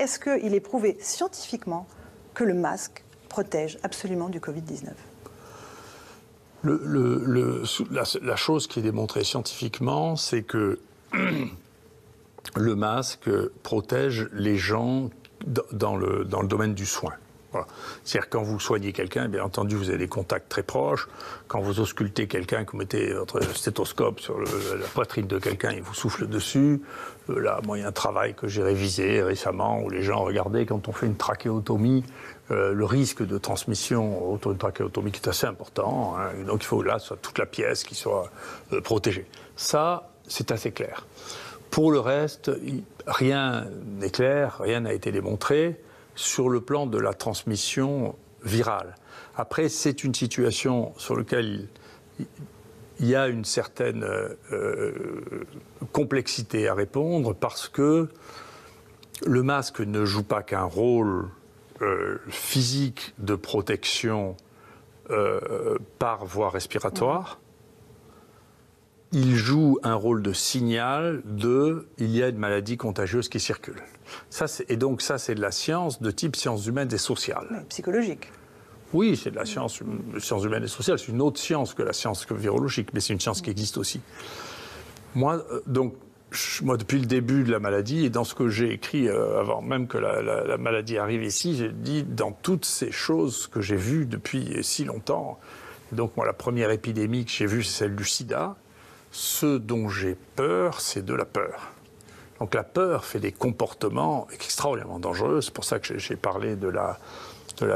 est-ce qu'il est prouvé scientifiquement que le masque protège absolument du Covid-19 ? La chose qui est démontrée scientifiquement, c'est que le masque protège les gens dans le domaine du soin. Voilà. C'est-à-dire quand vous soignez quelqu'un, bien entendu, vous avez des contacts très proches. Quand vous auscultez quelqu'un, que vous mettez votre stéthoscope sur la poitrine de quelqu'un et vous souffle dessus, là, moi, il y a un travail que j'ai révisé récemment où les gens regardaient quand on fait une trachéotomie, le risque de transmission autour d'une trachéotomie qui est assez important. Hein, donc il faut là soit toute la pièce qui soit protégée. Ça, c'est assez clair. Pour le reste, rien n'est clair, rien n'a été démontré sur le plan de la transmission virale. Après, c'est une situation sur laquelle il y a une certaine complexité à répondre parce que le masque ne joue pas qu'un rôle physique de protection par voie respiratoire. Il joue un rôle de signal il y a une maladie contagieuse qui circule. Et donc ça, c'est de la science de type sciences humaines et sociales. Mais psychologique. Oui, c'est de la science humaine et sociale. C'est une autre science que la science virologique, mais c'est une science qui existe aussi. Moi, depuis le début de la maladie, et dans ce que j'ai écrit avant même que la maladie arrive ici, j'ai dit dans toutes ces choses que j'ai vues depuis si longtemps, donc moi, la première épidémie que j'ai vue, c'est celle du sida. Ce dont j'ai peur, c'est de la peur. Donc la peur fait des comportements extraordinairement dangereux. C'est pour ça que j'ai parlé de la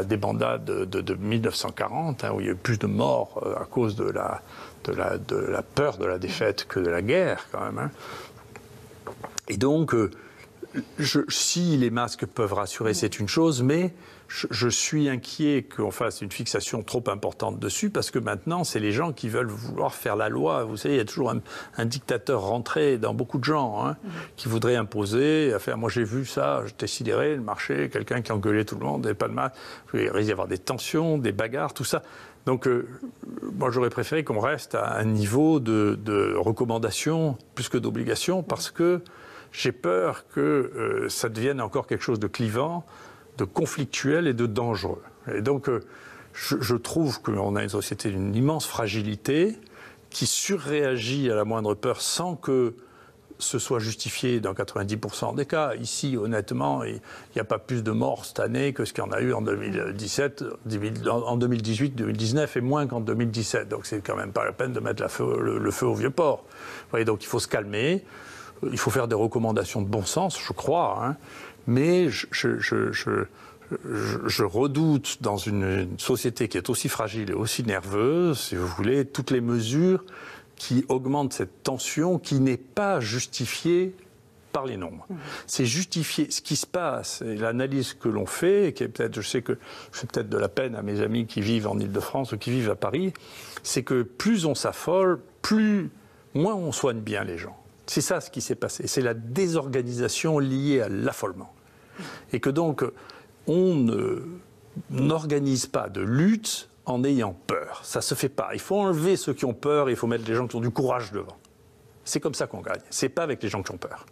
débandade de 1940, hein, où il y a eu plus de morts à cause de la peur de la défaite que de la guerre, quand même. Hein. Et donc, si les masques peuvent rassurer, c'est une chose, mais je suis inquiet qu'on fasse une fixation trop importante dessus, parce que maintenant, c'est les gens qui veulent vouloir faire la loi. Vous savez, il y a toujours un dictateur rentré dans beaucoup de gens, hein, qui voudrait imposer, faire. Moi, j'ai vu ça, j'étais sidéré, le marché, quelqu'un qui engueulait tout le monde, n'avait pas de masque. Il risque d'y avoir des tensions, des bagarres, tout ça. Donc, moi, j'aurais préféré qu'on reste à un niveau de recommandation plus que d'obligation, parce que j'ai peur que ça devienne encore quelque chose de clivant, de conflictuel et de dangereux. Et donc, je trouve qu'on a une société d'une immense fragilité qui surréagit à la moindre peur sans que ce soit justifié dans 90% des cas. Ici, honnêtement, il n'y a pas plus de morts cette année que ce qu'il y en a eu en 2017, en 2018, 2019 et moins qu'en 2017. Donc, c'est quand même pas la peine de mettre le feu au vieux port. Vous voyez, donc, il faut se calmer. Il faut faire des recommandations de bon sens, je crois, hein, mais je redoute dans une société qui est aussi fragile et aussi nerveuse, si vous voulez, toutes les mesures qui augmentent cette tension qui n'est pas justifiée par les nombres. C'est justifié. Ce qui se passe, et l'analyse que l'on fait, qui est peut-être, je sais que je fais peut-être de la peine à mes amis qui vivent en Île-de-France ou qui vivent à Paris, c'est que plus on s'affole, moins on soigne bien les gens. C'est ça ce qui s'est passé. C'est la désorganisation liée à l'affolement. Et que donc, on n'organise pas de lutte en ayant peur. Ça ne se fait pas. Il faut enlever ceux qui ont peur et il faut mettre les gens qui ont du courage devant. C'est comme ça qu'on gagne. Ce n'est pas avec les gens qui ont peur.